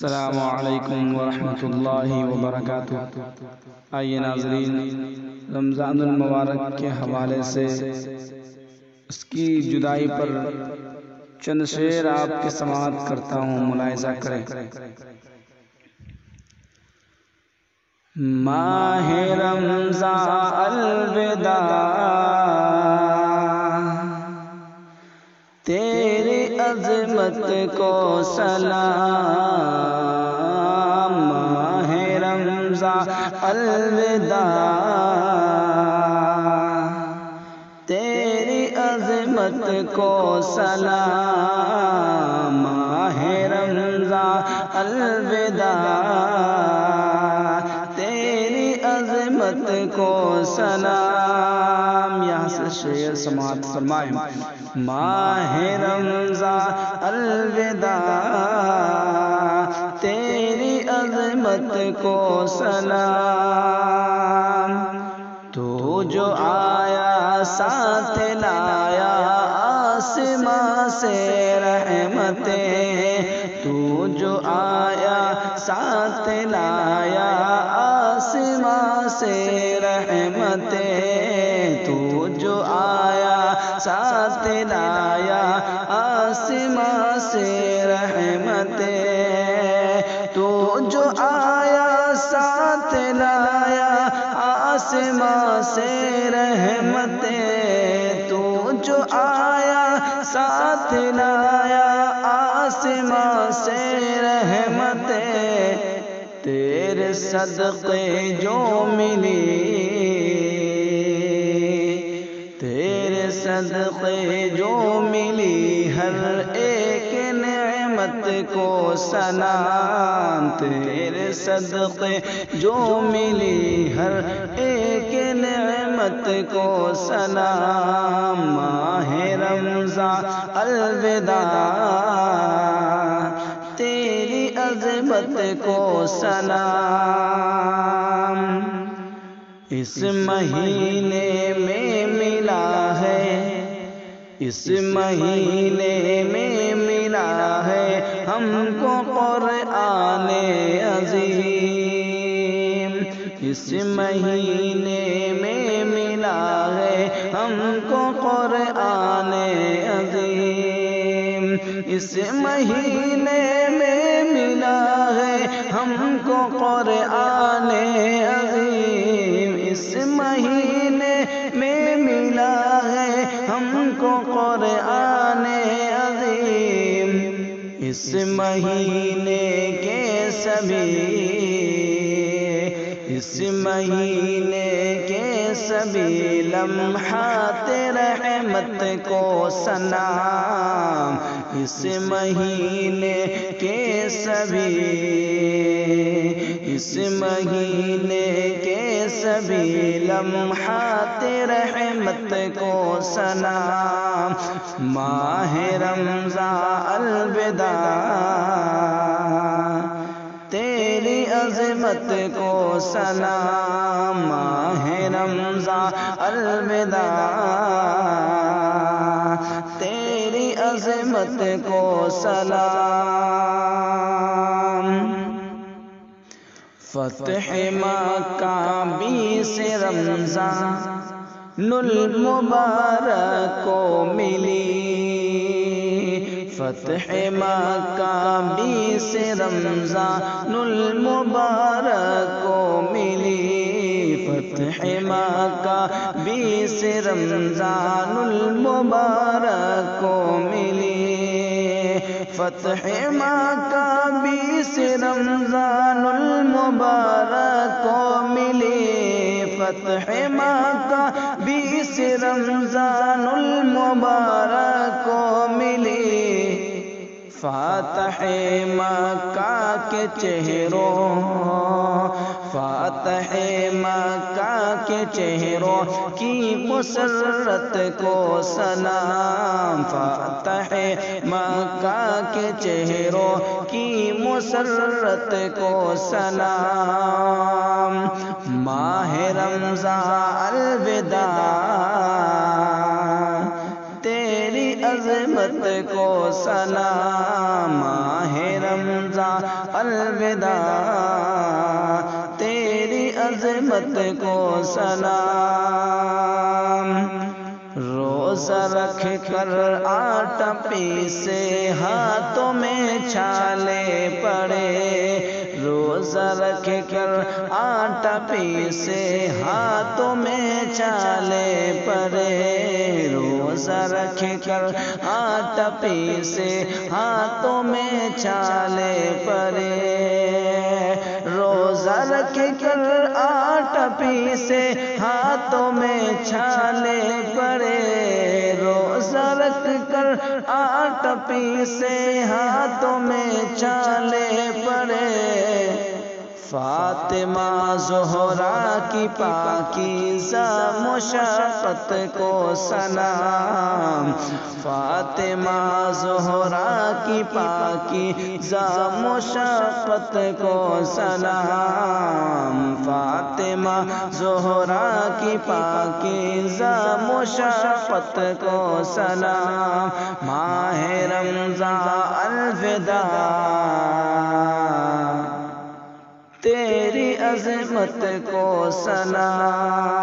السلام علیکم ورحمۃ اللہ وبرکاتہ۔ آئیے ناظرین، رمضان المبارک کے حوالے سے اس کی جدائی پر چند شعر آپ کے سماعت کرتا ہوں، ملاحظہ کریں۔ ماہ رمضان الوداع، تیری عظمت کو سلام۔ ماہ رمضان الوداع، تیری عظمت کو سلام۔ ماہ رمضان الوداع، تیری عظمت کو سلام۔ یہاں سے شعر سماعت فرمائیں۔ ماہ رمضان الوداع، تیری عظمت کو سلام۔ تو جو آیا ساتھ لایا آسماں سے رحمتیں، تو جو آیا ساتھ لایا آسماں سے رحمتیں، تو جو آیا ساتھ لایا آسماں سے رحمتیں، تو جو آیا ساتھ لایا آسماں سے رحمتیں، تو جو آیا ساتھ لایا آسماں سے رحمتیں، تیرے صدقے جو ملی، تیرے صدقے جو ملی، ہر ایک نعمت کو سلام۔ تیرے صدقے جو ملی، ہر ایک نعمت کو سلام۔ ماہ رمضان الوداع، تیری عظمت کو سلام۔ اس مہینے میں ملا ہے، اس مہینے میں ملا ہے ہم کو قرآن عظیم۔ اس مہینے میں ملا ہے ہم کو قرآن عظیم۔ اس مہینے میں ملا ہے ہم کو قرآن عظیم۔ اس مہینے میں ملا ہے ہم کو قرآن عظیم۔ اس مہینے کے سبھی، اس مہینے کے سبھی لمحات رحمت کو سلام۔ اس مہینے کے سبھی، اس مہینے کے سبھی لمحات رحمت کو سلام۔ ماہ رمضان الوداع، تیری عظمت کو سلام۔ ماہ رمضان الوداع، تیری عظمت کو سلام۔ فتح مکہ 20 رمضان المبارک کو ملی، فتح مکہ 20 رمضان المبارک کو ملی، فتح مکہ 20 رمضان المبارک کو ملی، فتح مکہ 20 رمضان المبارک کو ملی، فتح مکہ 20 رمضان المبارک کو ملی۔ فاتح مکہ کے چہروں، فاتح مکہ کے چہروں کی مسرت کو سلام۔ فاتح مکہ کے چہروں کی مسرت کو سلام۔ ماہ رمضان الوداع، تیری عظمت کو سلام۔ ماہ رمضان سلام، روزہ رکھ کر آٹا پیسے ہاتھوں میں چھالے پڑے، روزہ رکھ کر آٹا پیسے ہاتھوں میں چھالے پڑے، روزہ رکھ کر آٹا پیسے ہاتھوں میں چھالے پڑے، روزہ رکھ کر آٹا پیسے ہاتھوں میں چھالے پڑے، روزہ رکھ کر آٹا پیسے ہاتھوں میں چھالے پڑے، فاطمہ زہرا کی پاکیزہ مشقت کو سلام، فاطمہ زہرا کی پاکیزہ مشقت کو سلام، فاطمہ زہرا کی پاکیزہ مشقت کو سلام، ماہ رمضان الوداع تیری عظمت کو سلام۔